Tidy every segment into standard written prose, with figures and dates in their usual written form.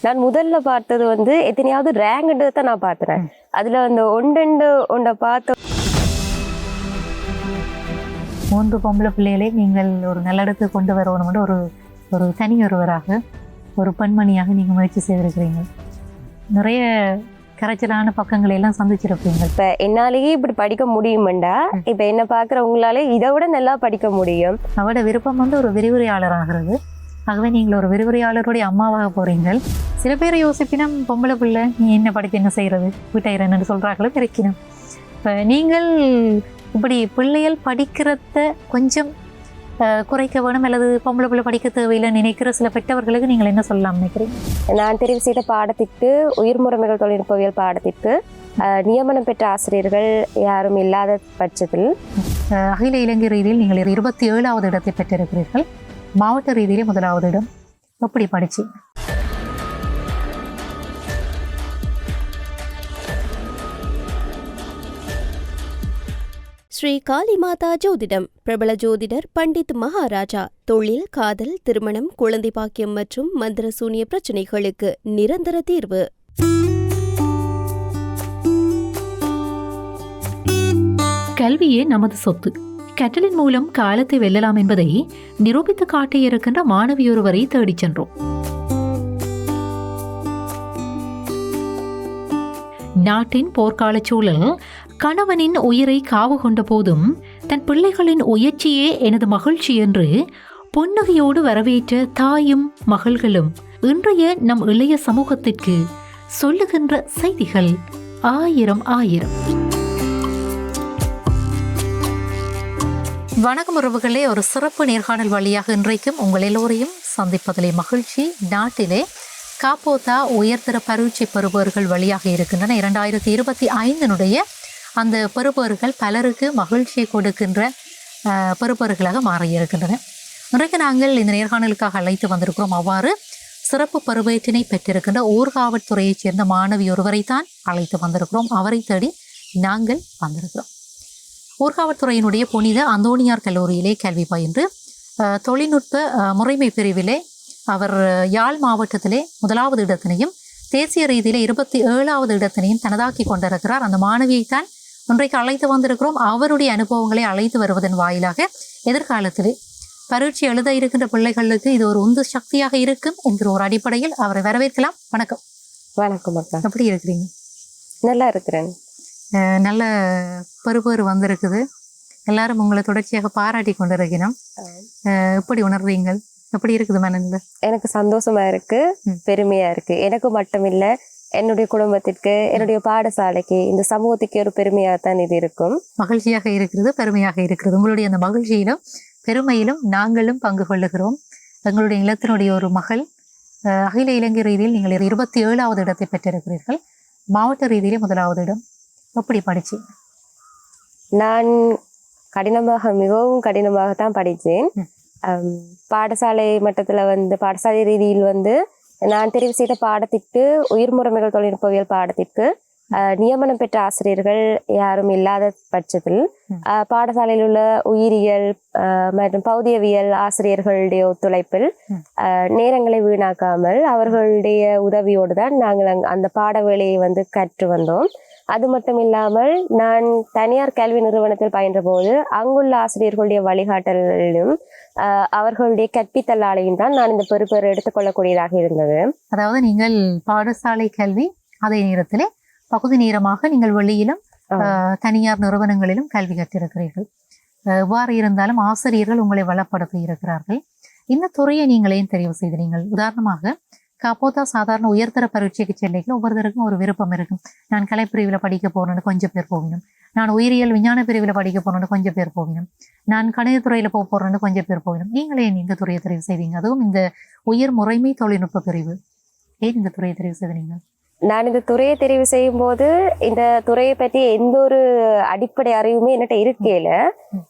நான் முதல்ல பார்த்தது வந்து எத்தனையாவது ரேங்க்ன்றது தான் நான் பார்த்துறேன். அதுல அந்த ஒன்றை பார்த்த 3 பொம்பளை பிள்ளைகளே நீங்கள் ஒரு நல்ல இடத்துக்கு கொண்டு வரணும்னு ஒரு தனி ஒருவராக ஒரு பெண்மணியாக நீங்கள் முயற்சி செய்திருக்கிறீங்க. நிறைய கரைச்சலான பக்கங்களை எல்லாம் சந்திச்சிருப்பீங்க. இப்போ என்னாலேயே இப்படி படிக்க முடியுமெண்டா இப்போ என்ன பார்க்குற உங்களால இதை விட நல்லா படிக்க முடியும். அவரோட விருப்பம் வந்து ஒரு விரிவுரையாளர் ஆகிறது. ஆகவே நீங்கள் ஒரு விரிவுரையாளருடைய அம்மாவாக போகிறீங்கள். சில பேர் யோசிப்பினம் பொம்பளை பிள்ளை நீ என்ன படித்து என்ன செய்கிறது வீட்டாயிரன்னு சொல்கிறாங்களோ பிறக்கணும். இப்போ நீங்கள் இப்படி பிள்ளைகள் படிக்கிறத கொஞ்சம் குறைக்க வேணும் அல்லது பொம்பளை பிள்ளை படிக்க தேவையில்லை நினைக்கிற சில பெற்றவர்களுக்கு நீங்கள் என்ன சொல்லலாம் நினைக்கிறீங்க? நான் தெரிவு செய்த பாடத்திற்கு உயிர் முறைமைகள் தொழில்நுட்பவியல் பாடத்திற்கு நியமனம் பெற்ற ஆசிரியர்கள் யாரும் இல்லாத பட்சத்தில் அகில இலங்கை ரீதியில் நீங்கள் 27வது இடத்தை பெற்றிருக்கிறீர்கள். மாவட்ட ரீதியிலே 1வது இடம். எப்படி படிச்சு? ஸ்ரீ காளிமாதா ஜோதிடம். பிரபல ஜோதிடர் பண்டித் மகாராஜா. தொழில், காதல், திருமணம், குழந்தை பாக்கியம் மற்றும் மந்திர சூனிய பிரச்சனைகளுக்கு நிரந்தர தீர்வு. கல்வியே நமது சொத்து. கற்றலின் மூலம் காலத்தை வெல்லலாம் என்பதை நிரூபித்து காட்டியிருக்கின்ற மாணவியொருவரை தேடிச் சென்றோம். நாட்டின் போர்க்கால சூழல் கணவனின் உயிரை காவு கொண்ட போதும் தன் பிள்ளைகளின் உயர்ச்சியே எனது மகிழ்ச்சி என்று புன்னகையோடு வரவேற்ற தாயும் மகள்களும் இன்றைய நம் இளைய சமூகத்திற்கு சொல்லுகின்ற செய்திகள் ஆயிரம். வணக்கம் உறவுகளே, ஒரு சிறப்பு நேர்காணல் வழியாக இன்றைக்கும் உங்கள் எல்லோரையும் சந்திப்பதிலே மகிழ்ச்சி. நாட்டிலே காப்போத்தா உயர்தர பரீட்சை பெறுபவர்கள் வழியாக இருக்கின்றன. 2025 அந்த பெறுபவர்கள் பலருக்கு மகிழ்ச்சியை கொடுக்கின்ற பெறுபவர்களாக மாறியிருக்கின்றன. இன்றைக்கு நாங்கள் இந்த நேர்காணலுக்காக அழைத்து வந்திருக்கிறோம். அவ்வாறு சிறப்பு பருவேற்றினை பெற்றிருக்கின்ற ஊர்காவல்துறையைச் சேர்ந்த மாணவி ஒருவரைத்தான் அழைத்து வந்திருக்கிறோம். அவரை தேடி நாங்கள் வந்திருக்கிறோம். ஊர்காவல்துறையினுடைய புனித அந்தோணியார் கல்லூரியிலே கல்வி பயின்று தொழில்நுட்ப முறைமை பிரிவிலே அவர் யாழ் மாவட்டத்திலே 1வது இடத்தினையும் தேசிய ரீதியிலே 27வது இடத்தினையும் தனதாக்கி கொண்டிருக்கிறார். அந்த மாணவியைத்தான் இன்றைக்கு அழைத்து வந்திருக்கிறோம். அவருடைய அனுபவங்களை அழைத்து வருவதன் வாயிலாக எதிர்காலத்திலே பரீட்சை எழுத இருக்கின்ற பிள்ளைகளுக்கு இது ஒரு உந்து சக்தியாக இருக்கும் என்கிற ஒரு அடிப்படையில் அவரை வரவேற்கலாம். வணக்கம். வணக்கம் அக்கா. எப்படி இருக்கிறீங்க? நல்லா இருக்கிறேன். நல்ல பெறுபேறு வந்திருக்குது. எல்லாரும் உங்களை தொடர்ச்சியாக பாராட்டி கொண்டிருக்கணும். எப்படி உணர்றீங்கள்? எப்படி இருக்குது மனநிலை? எனக்கு சந்தோஷமா இருக்கு, பெருமையா இருக்கு. எனக்கு மட்டும் இல்ல, என்னுடைய குடும்பத்திற்கு, என்னுடைய பாடசாலைக்கு, இந்த சமூகத்துக்கு ஒரு பெருமையாகத்தான் இது இருக்கும். மகிழ்ச்சியாக இருக்கிறது, பெருமையாக இருக்கிறது. உங்களுடைய அந்த மகிழ்ச்சியிலும் பெருமையிலும் நாங்களும் பங்கு கொள்ளுகிறோம். எங்களுடைய இல்லத்தினுடைய ஒரு மகள் அகில இலங்கை ரீதியில் நீங்கள் 27வது இடத்தை பெற்றிருக்கிறீர்கள். மாவட்ட ரீதியிலே 1வது இடம். எப்படி படிச்சு? நான் மிகவும் கடினமாகத்தான் படித்தேன். பாடசாலை மட்டத்தில் பாடசாலை ரீதியில் நான் தெரிவு செய்த பாடத்திற்கு உயிர் முறைமைகள் தொழில்நுட்பவியல் பாடத்திற்கு நியமனம் பெற்ற ஆசிரியர்கள் யாரும் இல்லாத பட்சத்தில் பாடசாலையில் உள்ள உயிரியல் மற்றும் பௌதியவியல் ஆசிரியர்களுடைய ஒத்துழைப்பில் நேரங்களை வீணாக்காமல் அவர்களுடைய உதவியோடு தான் நாங்கள் அந்த பாட வேலையை கற்று வந்தோம். அது மட்டும் இல்லாமல் நான் தனியார் கல்வி நிறுவனத்தில் பயின்ற போது அங்குள்ள ஆசிரியர்களுடைய வழிகாட்டலிலும் அவர்களுடைய கற்பித்தலாலையும் தான் நான் இந்த பெறுபேறு எடுத்துக்கொள்ளக்கூடியதாக இருந்தது. அதாவது நீங்கள் பாடசாலை கல்வி, அதே நேரத்திலே பகுதி நேரமாக நீங்கள் வெளியிலும் தனியார் நிறுவனங்களிலும் கல்வி கற்றிருக்கிறீர்கள். எவ்வாறு இருந்தாலும் ஆசிரியர்கள் உங்களை வளப்படுத்தி இருக்கிறார்கள். இந்த துறையை நீங்கள் ஏன் தெரிவு செய்தீர்கள்? உதாரணமாக காப்போத்தா சாதாரண உயர்தர பரீட்சைக்கு செல்லைகள் ஒவ்வொருத்தருக்கும் ஒரு விருப்பம் இருக்கும். நான் கலைப்பிரிவில் படிக்க போகணுன்னு கொஞ்சம் பேர் போகணும். நான் உயிரியல் விஞ்ஞான பிரிவில் படிக்க போகணுன்னு கொஞ்சம் பேர் போகணும். நான் கணிதத்துறையில் போகணுன்னு கொஞ்சம் பேர் போகணும். நீங்களே இந்த துறையை தெரிவு செய்வீங்க? அதுவும் இந்த உயர் முறைமை தொழில்நுட்ப பிரிவு. ஏன் இந்த துறையை தெரிவு செய்தீங்க? நான் இந்த துறையை தெரிவு செய்யும் போது இந்த துறையை பற்றி எந்த ஒரு அடிப்படை அறிவுமே என்கிட்ட இருக்கையில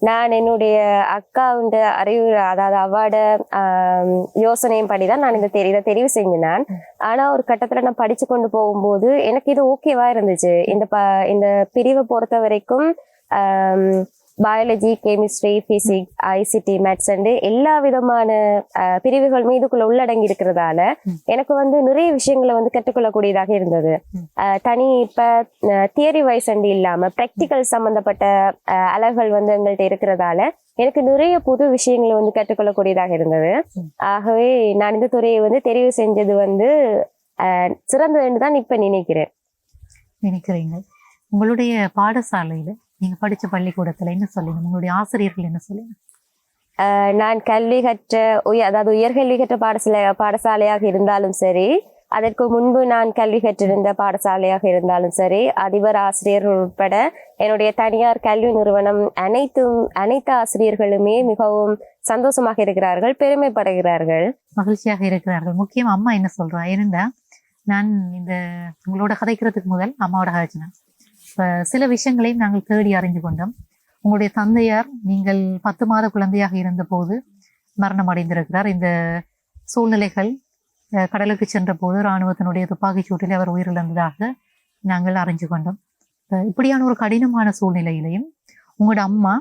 நான் என்னுடைய அக்காவுண்ட அறிவு, அதாவது அவாட யோசனையும் படிதான் நான் இதை தெரிவு செஞ்சேன். ஆனா ஒரு கட்டத்துல நான் படிச்சு கொண்டு போகும்போது எனக்கு இது ஓகேவா இருந்துச்சு. இந்த பிரிவை பொறுத்த வரைக்கும் biology, chemistry, physics, ICT, maths எல்லா விதமான பிரிவுகளுமே இதுக்குள்ள உள்ளடங்கி இருக்கிறதால எனக்கு வந்து நிறைய விஷயங்களை வந்து கற்றுக்கொள்ளக்கூடியதாக இருந்தது. தனி இப்ப தியரி வைஸ் இல்லாம பிராக்டிக்கல் சம்பந்தப்பட்ட அலகுகள் வந்து எங்கள்கிட்ட இருக்கிறதால எனக்கு நிறைய புது விஷயங்களை வந்து கற்றுக்கொள்ளக்கூடியதாக இருந்தது. ஆகவே நான் இந்த துறையை வந்து தெரிவு செஞ்சது வந்து சிறந்ததுன்னு தான் இப்ப நினைக்கிறீங்க. உங்களுடைய பாடசாலையில நீங்க படிச்ச பள்ளிக்கூடத்துல என்ன சொல்லுங்க, உங்களுடைய ஆசிரியர்கள் என்ன சொல்லுங்க? நான் கல்வி கற்ற அதாவது உயர்கல்வி கற்ற பாடசாலையாக இருந்தாலும் சரி, அதற்கு முன்பு நான் கல்வி கற்றிருந்த பாடசாலையாக இருந்தாலும் சரி, அதிபர் ஆசிரியர்கள் உட்பட என்னுடைய தனியார் கல்வி நிறுவனம் அனைத்து ஆசிரியர்களுமே மிகவும் சந்தோஷமாக இருக்கிறார்கள், பெருமைப்படுகிறார்கள், மகிழ்ச்சியாக இருக்கிறார்கள். முக்கியம் அம்மா என்ன சொல்றா? ஏனென்றா நான் இந்த உங்களோட கதைக்கிறதுக்கு முதல் அம்மாவோட கதைச்சினேன். இப்ப சில விஷயங்களையும் நாங்கள் தேடி அறிந்து கொண்டோம். உங்களுடைய தந்தையார் நீங்கள் 10 மாத குழந்தையாக இருந்த போது மரணம் அடைந்திருக்கிறார். இந்த சூழ்நிலைகள் கடலுக்கு சென்ற போது இராணுவத்தினுடைய துப்பாக்கிச் சூட்டில் அவர் உயிரிழந்ததாக நாங்கள் அறிஞ்சு கொண்டோம். இப்படியான ஒரு கடினமான சூழ்நிலையிலையும் உங்களோட அம்மா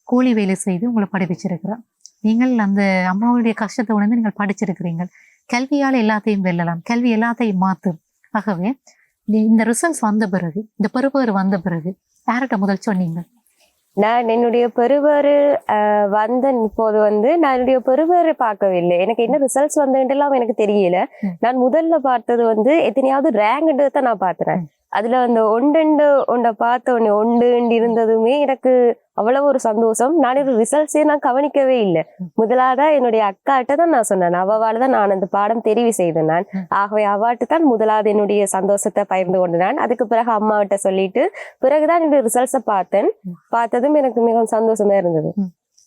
கூலி வேலை செய்து உங்களை படிப்பிச்சிருக்கிறார். நீங்கள் அந்த அம்மாவுடைய கஷ்டத்தை உணர்ந்து நீங்கள் படிச்சிருக்கிறீங்கள். கல்வியால் எல்லாத்தையும் வெல்லலாம், கல்வி எல்லாத்தையும் மாற்றும். ஆகவே இந்த ரிசல்ட்ஸ் வந்த பிறகு, இந்த பெறுபேறு வந்த பிறகு யார்கிட்ட முதல் சொன்னீங்க? நான் என்னுடைய பெறுபேறு வந்த இப்போது வந்து நான் என்னுடைய பெறுபேறு பார்க்கவில்லை. எனக்கு என்ன ரிசல்ட்ஸ் வந்ததுலாம் எனக்கு தெரியல. நான் முதல்ல பார்த்தது வந்து எத்தனையாவது ரேங்க் தான் நான் பார்த்தேன். அதுல அந்த ஒன்றை பார்த்த உடனே ஒன்று இருந்ததுமே எனக்கு அவ்வளவு ஒரு சந்தோஷம். நான் ஒரு ரிசல்ட்ஸே நான் கவனிக்கவே இல்லை. முதலாவதா என்னுடைய அக்காட்ட தான் நான் சொன்னேன். அவளால் தான் நான் அந்த பாடம் தெரிவு செய்தேன். நான் ஆகவே அவாட்டு தான் முதலாவது என்னுடைய சந்தோஷத்தை பகிர்ந்து கொண்டு நான் அதுக்கு பிறகு அம்மாவிட்ட சொல்லிட்டு பிறகுதான் என்னுடைய ரிசல்ட்ஸை பார்த்ததும் எனக்கு மிகவும் சந்தோஷமா இருந்தது.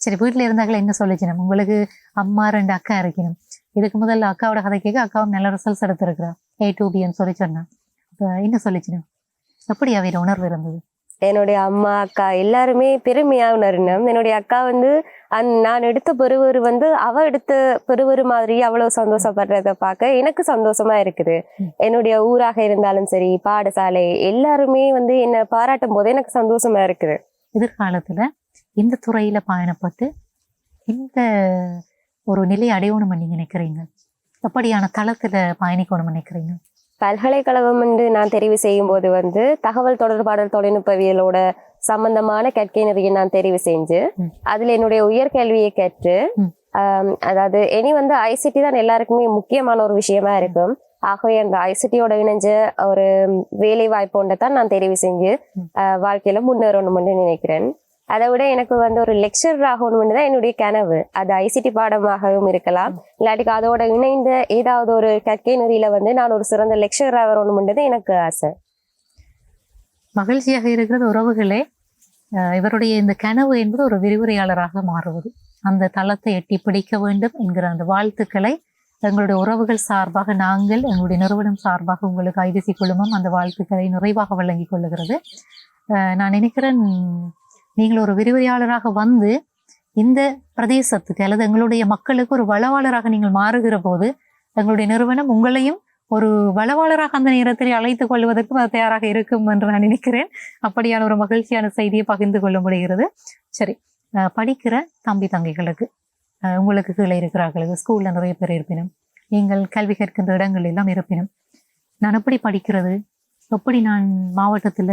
சரி, வீட்டுல இருந்தாங்களே என்ன சொல்லிச்சினோம்? உங்களுக்கு அம்மா 2 அக்கா இருக்கணும். இதுக்கு முதல்ல அக்காவோட கதை கேட்க அக்காவும் நல்ல ரிசல்ட்ஸ் எடுத்திருக்கிறா, A2Bன்னு சொல்லி சொன்னான். என்ன சொல்லிச்சினோம்? எப்படி அவையில உணர்வு இருந்தது? என்னுடைய அம்மா அக்கா எல்லாருமே பெருமையா உணர்ந்தோம். என்னுடைய அக்கா வந்து நான் எடுத்த பெறுவர் வந்து அவ எடுத்த பெறுவர் மாதிரி அவ்வளவு சந்தோஷப்படுறத பார்க்க எனக்கு சந்தோஷமா இருக்குது. என்னுடைய ஊராக இருந்தாலும் சரி, பாடசாலை எல்லாருமே வந்து என்னை பாராட்டும் போது எனக்கு சந்தோஷமா இருக்குது. எதிர்காலத்துல இந்த துறையில பயணப்பட்டு இந்த ஒரு நிலை அடையணும்னு நீங்க நினைக்கிறீங்க? எப்படியான தளத்துல பயணிக்கணும்னு நினைக்கிறீங்க? பல்கலைக்கழகம் என்று நான் தெரிவு செய்யும் போது வந்து தகவல் தொடர்பாடல் தொழில்நுட்பவியலோட சம்பந்தமான கற்கை நெறியை நான் தெரிவு செஞ்சு அதுல என்னுடைய உயர்கல்வியை கற்று அதாவது இனி வந்து ஐசிடி தான் எல்லாருக்குமே முக்கியமான ஒரு விஷயமா இருக்கும். ஆகவே அந்த ஐசிடியோட இணைஞ்ச ஒரு வேலை வாய்ப்பு ஒன்றை தான் நான் தெரிவு செஞ்சு வாழ்க்கையில முன்னேறணும்னு நினைக்கிறேன். அதை விட எனக்கு வந்து ஒரு லெக்சர் ஆகணும்னு தான் என்னுடைய கனவு. அது ஐசிடி பாடமாகவும் இருக்கலாம், இல்லாட்டிக்கு அதோட இணைந்த ஏதாவது ஒரு கற்கை நெறியில வந்து நான் ஒரு சிறந்த லெக்சர் ஆகணும்ன்றது எனக்கு ஆசை. மகிழ்ச்சியாக இருக்கிறது உறவுகளே. இவருடைய இந்த கனவு என்பது ஒரு விரிவுரையாளராக மாறுவது, அந்த தளத்தை எட்டி பிடிக்க வேண்டும் என்கிற அந்த வாழ்த்துக்களை எங்களுடைய உறவுகள் சார்பாக நாங்கள் எங்களுடைய நிறுவனம் சார்பாக உங்களுக்கு ஐபிசி குழுமம் அந்த வாழ்த்துக்களை நிறைவாக வழங்கி கொள்ளுகிறது. நான் நினைக்கிறேன் நீங்கள் ஒரு விரிவுரையாளராக வந்து இந்த பிரதேசத்துக்கு அல்லது எங்களுடைய மக்களுக்கு ஒரு வளவாளராக நீங்கள் மாறுகிற போது எங்களுடைய நிறுவனம் உங்களையும் ஒரு வளவாளராக அந்த நேரத்தில் அழைத்துக் கொள்வதற்கும் அது தயாராக இருக்கும் என்று நான் நினைக்கிறேன். அப்படியான ஒரு மகிழ்ச்சியான செய்தியை பகிர்ந்து கொள்ள முடிகிறது. சரி, படிக்கிற தம்பி தங்கைகளுக்கு, உங்களுக்கு கீழே இருக்கிறார்களுக்கு, ஸ்கூல்ல நிறைய பேர் இருப்பினும், நீங்கள் கல்வி கற்கின்ற இடங்கள் எல்லாம் இருப்பினும், நான் எப்படி படிக்கிறது, எப்படி நான் மாவட்டத்துல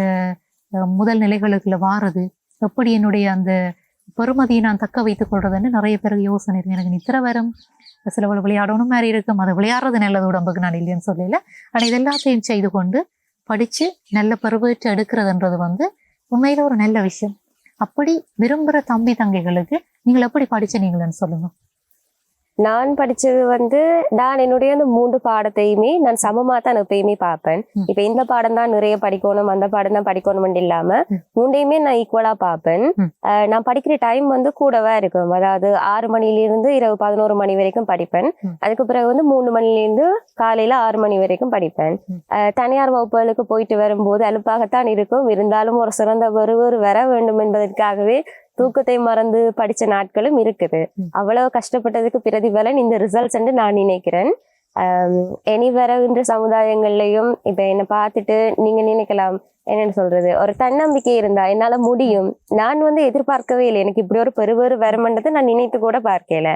முதல் நிலைகளுக்குள்ள வாரது, எப்படி என்னுடைய அந்த பெருமதியை நான் தக்க வைத்துக் கொள்றதுன்னு நிறைய பேருக்கு யோசனை இருக்கு. எனக்கு நித்திர வரும், சில விளையாடணும் மாதிரி இருக்கும், அதை விளையாடுறது நல்லது உடம்புக்கு, நான் இல்லைன்னு சொல்லல. ஆனால் இது எல்லாத்தையும் செய்து கொண்டு படிச்சு நல்ல பருவற்று எடுக்கிறதுன்றது வந்து உண்மையில ஒரு நல்ல விஷயம். அப்படி விரும்புகிற தம்பி தங்கைகளுக்கு நீங்கள் எப்படி படிச்சீங்கன்னு சொல்லுங்க. நான் படிச்சது வந்து நான் என்னுடைய அந்த 3 பாடத்தையுமே நான் சமமா தான் எப்பயுமே பார்ப்பேன். இப்ப இந்த பாடம் தான் நிறைய படிக்கணும், அந்த பாடம் தான் படிக்கணும் இல்லாம 3யுமே நான் ஈக்குவலா பார்ப்பேன். நான் படிக்கிற டைம் வந்து கூடவா இருக்கும். அதாவது 6 மணிலிருந்து இரவு 11 மணி வரைக்கும் படிப்பேன். அதுக்கு பிறகு வந்து 3 மணிலிருந்து காலையில 6 மணி வரைக்கும் படிப்பேன். தனியார் வகுப்புகளுக்கு போயிட்டு வரும்போது அலுப்பாகத்தான் இருக்கும். இருந்தாலும் ஒரு சிறந்த ஒருவர் வர வேண்டும் என்பதற்காகவே தூக்கத்தை மறந்து படிச்ச நாட்களும் இருக்குது. அவ்வளவு கஷ்டப்பட்டதுக்கு பிரதிபலன் இந்த ரிசல்ட்ஸ் என்று நான் நினைக்கிறேன். இனி வருகின்ற சமுதாயங்கள்லயும் இப்ப என்னை பார்த்துட்டு நீங்க நினைக்கலாம், என்னன்னு சொல்றது, ஒரு தன்னம்பிக்கை இருந்தா என்னால முடியும். நான் வந்து எதிர்பார்க்கவே இல்லை, எனக்கு இப்படி ஒரு பெருவேறு வருமன்றதை நான் நினைத்து கூட பார்க்கல.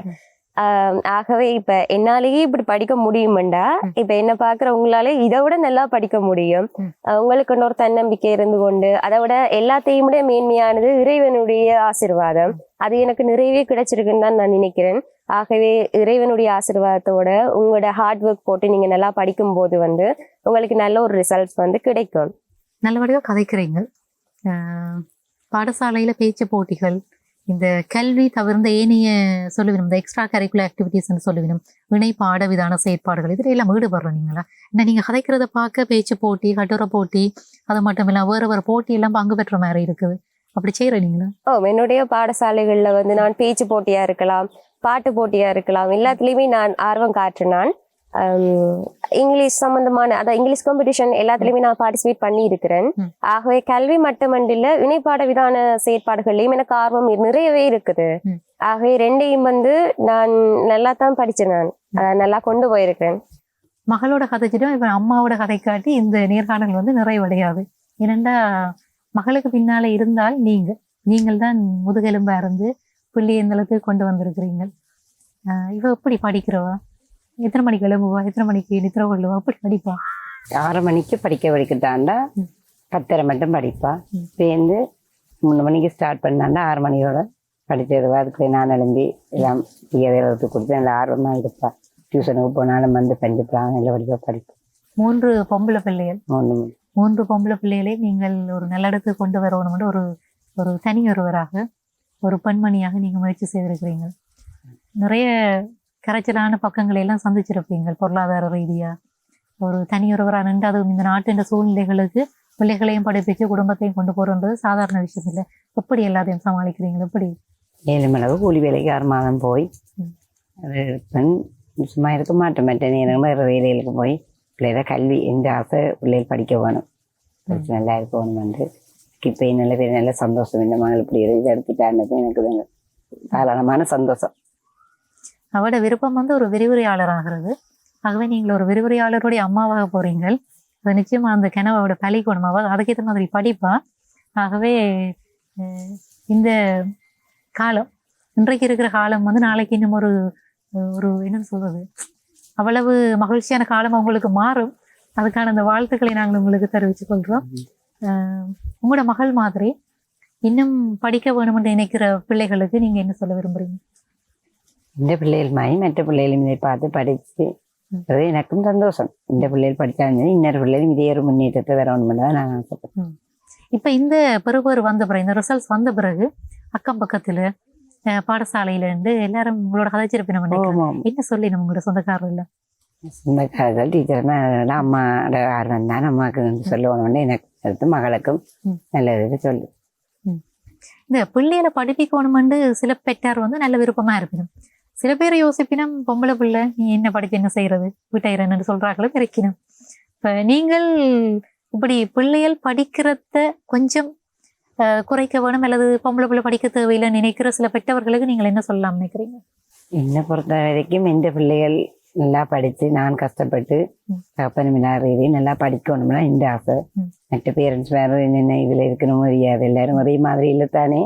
ஆகவே இப்ப என்னாலேயே இப்படி படிக்க முடியுமெண்டா இப்ப என்ன பாக்குற உங்களால இதை விட நல்லா படிக்க முடியும். உங்களுக்கு ஒரு தன்னம்பிக்கை இருந்து கொண்டு அதை விட எல்லாத்தையும் விட மேன்மையானது இறைவனுடைய ஆசீர்வாதம். அது எனக்கு நிறைவே கிடைச்சிருக்குன்னு தான் நான் நினைக்கிறேன். ஆகவே இறைவனுடைய ஆசீர்வாதத்தோட உங்களோட ஹார்ட் ஒர்க் போட்டு நீங்க நல்லா படிக்கும் போது வந்து உங்களுக்கு நல்ல ஒரு ரிசல்ட்ஸ் வந்து கிடைக்கும். நல்லபடியாக கதைக்கிறீங்க. பாடசாலையில பேச்சு போட்டிகள், இந்த கல்வி தவிர்ந்த ஏனைய சொல்லுவினும், இந்த எக்ஸ்ட்ரா கரிக்குலர் ஆக்டிவிட்டிஸ்ன்னு சொல்லுவினும், இணை பாடவிதான செயற்பாடுகள், இதில் எல்லாம் ஈடுபடுறீங்களா? ஏன்னா நீங்கள் கதைக்கிறத பார்க்க பேச்சு போட்டி, கட்டுரை போட்டி, அது மட்டும் இல்லை வேறு போட்டி எல்லாம் பங்கு பெற்ற மாதிரி இருக்குது. அப்படி செய்கிறீங்களா? என்னுடைய பாடசாலைகள்ல வந்து நான் பேச்சு போட்டியா இருக்கலாம், பாட்டு போட்டியா இருக்கலாம், எல்லாத்துலயுமே நான் ஆர்வம் காட்டுறேன். இங்கிலீஷ் சம்பந்தமான அதான் இங்கிலீஷ் காம்படிஷன் எல்லாத்துலயுமே நான் பார்ட்டிசிபேட் பண்ணி இருக்கிறேன். ஆகவே கல்வி மட்டுமண்டில்ல இணைப்பாட விதான செயற்பாடுகள்லயும் எனக்கு ஆர்வம் நிறையவே இருக்குது. ஆகவே ரெண்டையும் வந்து நான் நல்லா தான் படிச்சேன், நான் நல்லா கொண்டு போயிருக்கேன். மகளோட கதைச்சிடும் இப்ப அம்மாவோட கதை காட்டி இந்த நேர்காணல் வந்து நிறைவடையாது. ஏனெண்டா மகளுக்கு பின்னால இருந்தால் நீங்கள் தான் முதுகெலும்பா இருந்து புள்ளி எந்தளவுக்கு கொண்டு வந்திருக்கிறீங்க. இவ எப்படி படிக்கிறவா? எத்தனை மணிக்கு எழும்புவா? எத்தனை மணிக்கு நித்திர கொள்ளுவா? எப்படி படிப்பா? 6 மணிக்கு படிக்கத்தாண்டா 10:30 மட்டும் படிப்பா. சேர்ந்து 3 மணிக்கு ஸ்டார்ட் பண்ணாண்டா 6 மணியோட படிச்சிடுவா. அதுக்கு நான் எழும்பி எல்லாம் எழுத்து கொடுத்து நல்லா ஆர்வமாக இருப்பா. டியூஷனுக்கு போனாலும் வந்து பஞ்சுப்பா நல்லா படிப்பா. 3 பொம்பளை பிள்ளைகள். 3 பொம்பளை பிள்ளைகளே நீங்கள் ஒரு நல்லடத்துக்கு கொண்டு வரணும்னு ஒரு தனி ஒருவராக, ஒரு பெண்மணியாக நீங்க முயற்சி செய்திருக்கிறீங்க. நிறைய கரைச்சலான பக்கங்களை எல்லாம் சந்திச்சிருப்பீங்க. பொருளாதார ரீதியா ஒரு தனியொருவராக நின்று, அதுவும் இந்த நாட்டின் சூழ்நிலைகளுக்கு பிள்ளைகளையும் படிப்பிச்சு குடும்பத்தையும் கொண்டு போறன்றது சாதாரண விஷயம் இல்லை. எப்படி எல்லாத்தையும் சமாளிக்கிறீங்க? எப்படி? 7 மணிக்கு கூலி வேலைக்கு 6 மாதம் போய் அது பெண் சும்மா இருக்க மாட்டேன். மற்ற நேரங்கள் வேறு வேலைகளுக்கு போய் பிள்ளைகளை கல்வி எந்த ஆசை பிள்ளைகள் படிக்க வேணும், படிச்சு நல்லா இருக்கணும் வந்து இப்போ நல்ல பேர் நல்ல சந்தோஷம். இந்த மகள் இப்படி இதை எடுத்துட்டாருன்னு எனக்கு தாராளமான சந்தோஷம். அவட விருப்பம் வந்து ஒரு விரிவுரையாளர் ஆகிறது. ஆகவே நீங்கள் ஒரு விரிவுரையாளருடைய அம்மாவாக போறீங்க. அது நிச்சயமா அந்த கிணவோட பழிக்கணும். அதுக்கேற்ற மாதிரி படிப்பா. ஆகவே இந்த காலம், இன்றைக்கு இருக்கிற காலம் வந்து நாளைக்கு இன்னும் ஒரு என்னன்னு சொல்றது, அவ்வளவு மகிழ்ச்சியான காலம் அவங்களுக்கு மாறும். அதுக்கான அந்த வாழ்த்துக்களை நாங்கள் உங்களுக்கு தெரிவித்துக் கொள்றோம். உங்களோட மகள் மாதிரி இன்னும் படிக்க வேணும் என்று நினைக்கிற பிள்ளைகளுக்கு நீங்க என்ன சொல்ல விரும்புறீங்க? இந்த பிள்ளைகள் மாதிரி மற்ற பிள்ளைகளும் இதை பார்த்து படிச்சு எனக்கும் சந்தோஷம். இந்த பிள்ளைகள் படித்தாலும் இன்னொரு பிள்ளைகளும் இதே ஒரு முன்னேற்றத்தை வரணும் தான் நான் ஆசைப்பட்டேன். இப்ப இந்த பெறுபேறு வந்த பிறகு, இந்த ரிசல்ட்ஸ் வந்த பிறகு அக்கம் பக்கத்துல பாடசாலையில இருந்து எல்லாரும் உங்களோட கதைச்சிருப்பின என்ன சொல்லி நம்ம உங்களோட சொந்தக்காரர்கள் டீச்சர் அம்மாவோட ஆர்வம் தான் அம்மாவுக்கு சொல்லணும்னு எனக்கு அடுத்து மகளுக்கும் நல்ல இது சொல்லு. இந்த பிள்ளைகளை படிப்பிக்கணுமெண்டு சில பெற்றார் வந்து நல்ல விருப்பமா இருக்கணும். சில பேர் யோசிப்பினும் பொம்பளை பிள்ளை நீ என்ன படிச்சு என்ன செய்யறது வீட்டாயிரன்னு சொல்றாங்களும் இருக்கணும். இப்ப நீங்கள் இப்படி பிள்ளைகள் படிக்கிறத கொஞ்சம் குறைக்க வேணும் அல்லது பொம்பளை பிள்ளை படிக்க தேவையில்லை நினைக்கிற சில பெற்றவர்களுக்கு நீங்கள் என்ன சொல்லலாம் நினைக்கிறீங்க? என்னை பொறுத்த வரைக்கும் இந்த பிள்ளைகள் நல்லா படிச்சு நான் கஷ்டப்பட்டு தகப்பனுமில்லா ரீதி நல்லா படிக்கணும்னா இந்த ஆசை. மற்ற பேரண்ட்ஸ் வேற என்னென்ன இதுல இருக்கணும் முடியாது, எல்லாரும் ஒரே மாதிரி இல்லைத்தானே.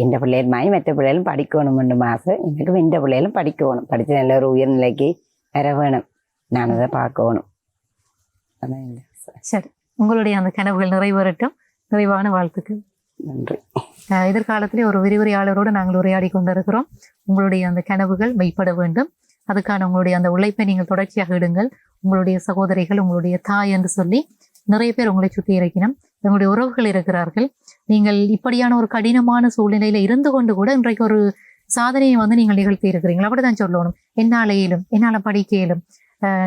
இந்த பிள்ளைகள் மாதிரி மற்ற பிள்ளைகளும் படிக்கணும் ஆசை. எனக்கும் இந்த பிள்ளைகளும் படிக்கணும், படிச்சு நல்ல ஒரு உயர்நிலைக்கு வர வேணும், நான் அதை பார்க்கணும். அதான் இந்த ஆசை. சரி, உங்களுடைய அந்த கனவுகள் நிறைவேறட்டும். நிறைவான வாழ்த்துக்கு நன்றி. எதிர்காலத்திலே ஒரு விரிவுரையாளரோடு நாங்கள் உரையாடி கொண்டிருக்கிறோம். உங்களுடைய அந்த கனவுகள் மெய்ப்பட வேண்டும். அதுக்கான உங்களுடைய அந்த உழைப்பை நீங்கள் தொடர்ச்சியாக இடுங்கள். உங்களுடைய சகோதரிகள், உங்களுடைய தாய் என்று சொல்லி நிறைய பேர் உங்களை சுற்றி இருக்கணும். உங்களுடைய உறவுகள் இருக்கிறார்கள். நீங்கள் இப்படியான ஒரு கடினமான சூழ்நிலையில இருந்து கொண்டு கூட இன்றைக்கு ஒரு சாதனையை வந்து நீங்கள் நிகழ்த்தி இருக்கிறீர்கள். அப்படிதான் சொல்லணும். என்னால படிக்க இயலும்.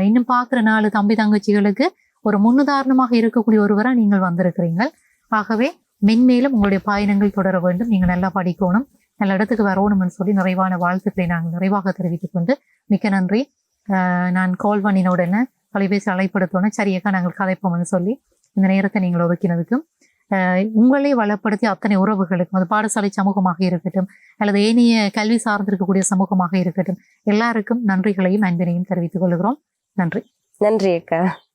இன்னும் பார்க்குற 4 தம்பி தங்கச்சிகளுக்கு ஒரு முன்னுதாரணமாக இருக்கக்கூடிய ஒருவராக நீங்கள் வந்திருக்கிறீர்கள். ஆகவே மென்மேலும் உங்களுடைய பயணங்கள் தொடர வேண்டும். நீங்கள் நல்லா படிக்கணும், நல்ல இடத்துக்கு வரணும்னு சொல்லி நிறைவான வாழ்த்துக்களை நாங்கள் நிறைவாக தெரிவித்துக் கொண்டு மிக்க நன்றி. நான் கால் பண்ணின உடனே தொலைபேசி அழைப்படுத்தோன்னே சரியக்கா நாங்கள் கதைப்போம்னு சொல்லி இந்த நேரத்தை நீங்கள் ஒதுக்கினதுக்கும் உங்களை வளப்படுத்தி அத்தனை உறவுகளுக்கும் அது பாடசாலை சமூகமாக இருக்கட்டும் அல்லது ஏனைய கல்வி சார்ந்திருக்கக்கூடிய சமூகமாக இருக்கட்டும் எல்லாருக்கும் நன்றிகளையும் அன்பினையும் தெரிவித்துக் கொள்கிறோம். நன்றி. நன்றி அக்கா.